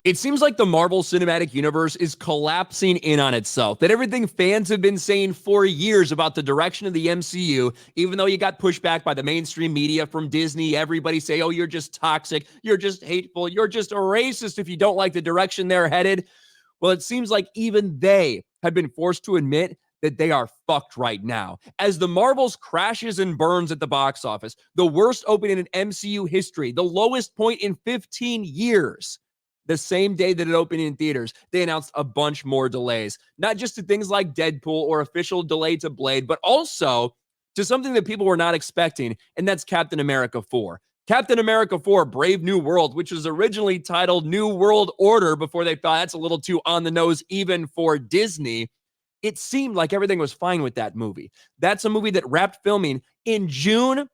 It seems like the Marvel Cinematic Universe is collapsing in on itself. That everything fans have been saying for years about the direction of the MCU, even though you got pushback by the mainstream media from Disney, everybody say, oh, you're just toxic, you're just hateful, you're just a racist if you don't like the direction they're headed. Well, it seems like even they have been forced to admit that they are fucked right now. As the Marvels crashes and burns at the box office, the worst opening in MCU history, the lowest point in 15 years. The same day that it opened in theaters, they announced a bunch more delays, not just to things like Deadpool or official delay to Blade, but also to something that people were not expecting, and that's Captain America 4. Captain America 4, Brave New World, which was originally titled New World Order before they thought that's a little too on the nose even for Disney. It seemed like everything was fine with that movie. That's a movie that wrapped filming in June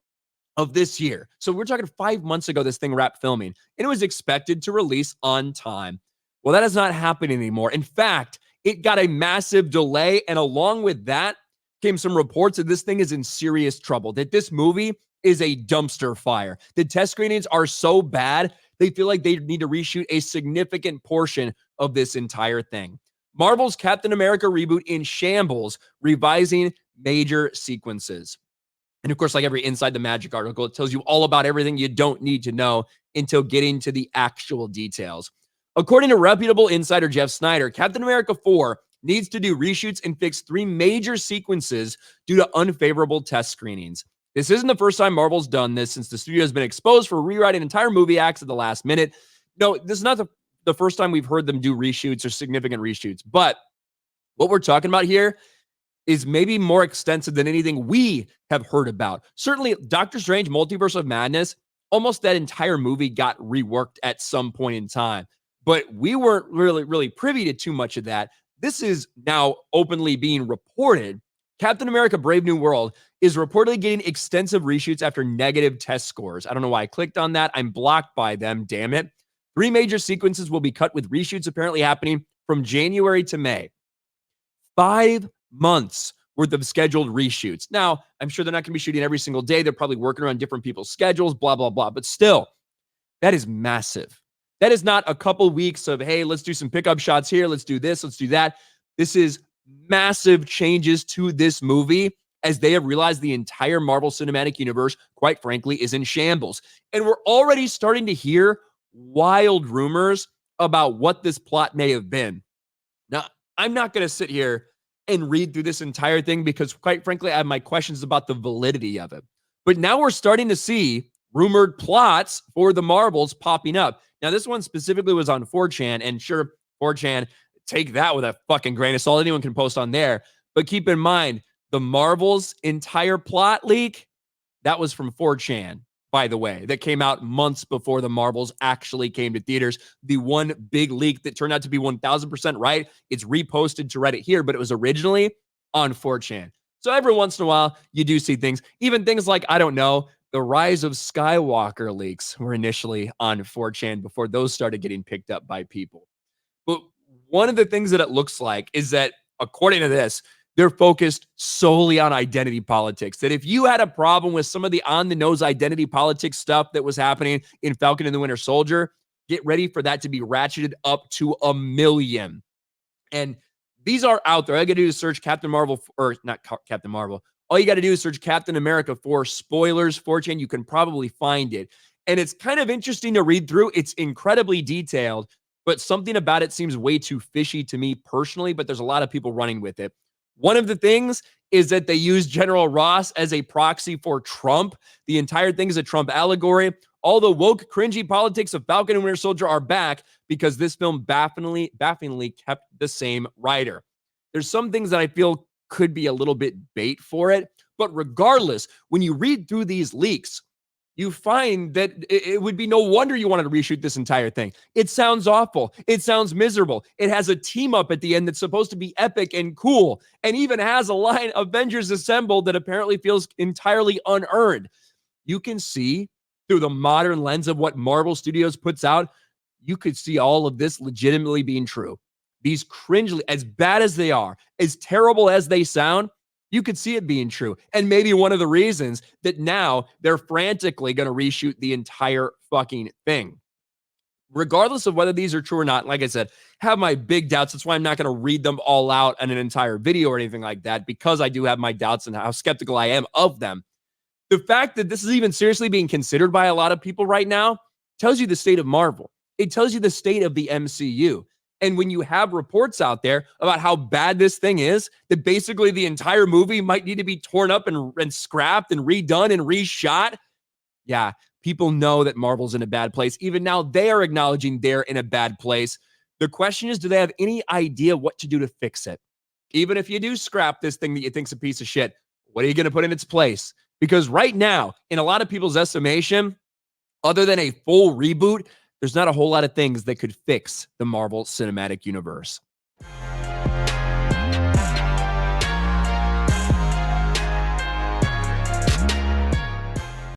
of this year. So we're talking 5 months ago, this thing wrapped filming, and it was expected to release on time. Well, that is not happening anymore. In fact, it got a massive delay, and along with that came some reports that this thing is in serious trouble, that this movie is a dumpster fire. The test screenings are so bad, they feel like they need to reshoot a significant portion of this entire thing. Marvel's Captain America reboot in shambles, revising major sequences. And of course, like every Inside the Magic article, it tells you all about everything you don't need to know until getting to the actual details. According to reputable insider Jeff Snyder, Captain America 4 needs to do reshoots and fix 3 major sequences due to unfavorable test screenings. This isn't the first time Marvel's done this since the studio has been exposed for rewriting entire movie acts at the last minute. No, this is not the first time we've heard them do reshoots or significant reshoots. But what we're talking about here is maybe more extensive than anything we have heard about. Certainly, Doctor Strange Multiverse of Madness, almost that entire movie got reworked at some point in time. But we weren't really privy to too much of that. This is now openly being reported. Captain America Brave New World is reportedly getting extensive reshoots after negative test scores. I don't know why I clicked on that. I'm blocked by them, damn it. 3 major sequences will be cut with reshoots apparently happening from January to May. 5 months worth of scheduled reshoots. Now, I'm sure they're not going to be shooting every single day. They're probably working around different people's schedules, blah, blah, blah. But still, that is massive. That is not a couple weeks of, hey, let's do some pickup shots here. Let's do this. Let's do that. This is massive changes to this movie as they have realized the entire Marvel Cinematic Universe, quite frankly, is in shambles. And we're already starting to hear wild rumors about what this plot may have been. Now, I'm not going to sit here and read through this entire thing because, quite frankly, I have my questions about the validity of it. But now we're starting to see rumored plots for the Marvels popping up. Now, this one specifically was on 4chan, and sure, 4chan, take that with a fucking grain of salt. Anyone can post on there. But keep in mind, the Marvels entire plot leak, that was from 4chan, by the way, that came out months before the Marvels actually came to theaters. The one big leak that turned out to be 1000% right, it's reposted to Reddit here, but it was originally on 4chan. So every once in a while, you do see things, even things like, I don't know, the Rise of Skywalker leaks were initially on 4chan before those started getting picked up by people. But one of the things that it looks like is that, according to this, they're focused solely on identity politics. That if you had a problem with some of the on-the-nose identity politics stuff that was happening in Falcon and the Winter Soldier, get ready for that to be ratcheted up to 1,000,000. And these are out there. All you got to do is search Captain Marvel, or not Captain Marvel. All you got to do is search Captain America for spoilers, 4chan. You can probably find it. And it's kind of interesting to read through. It's incredibly detailed, but something about it seems way too fishy to me personally, but there's a lot of people running with it. One of the things is that they use General Ross as a proxy for Trump. The entire thing is a Trump allegory. All the woke, cringy politics of Falcon and Winter Soldier are back because this film bafflingly kept the same writer. There's some things that I feel could be a little bit bait for it. But regardless, when you read through these leaks, you find that it would be no wonder you wanted to reshoot this entire thing. It sounds awful. It sounds miserable. It has a team up at the end that's supposed to be epic and cool, and even has a line, Avengers Assemble, that apparently feels entirely unearned. You can see through the modern lens of what Marvel Studios puts out, you could see all of this legitimately being true. These cringely, as bad as they are, as terrible as they sound, you could see it being true. And maybe one of the reasons that now they're frantically going to reshoot the entire fucking thing. regardless of whether these are true or not, like I said, have my big doubts. That's why I'm not going to read them all out in an entire video or anything like that, because I do have my doubts and how skeptical I am of them. The fact that this is even seriously being considered by a lot of people right now tells you the state of Marvel. It tells you the state of the MCU. And when you have reports out there about how bad this thing is, that basically the entire movie might need to be torn up and scrapped and redone and reshot, yeah, people know that Marvel's in a bad place. Even now, they are acknowledging they're in a bad place. The question is, do they have any idea what to do to fix it? Even if you do scrap this thing that you think's a piece of shit, what are you going to put in its place? Because right now, in a lot of people's estimation, other than a full reboot, there's not a whole lot of things that could fix the Marvel Cinematic Universe.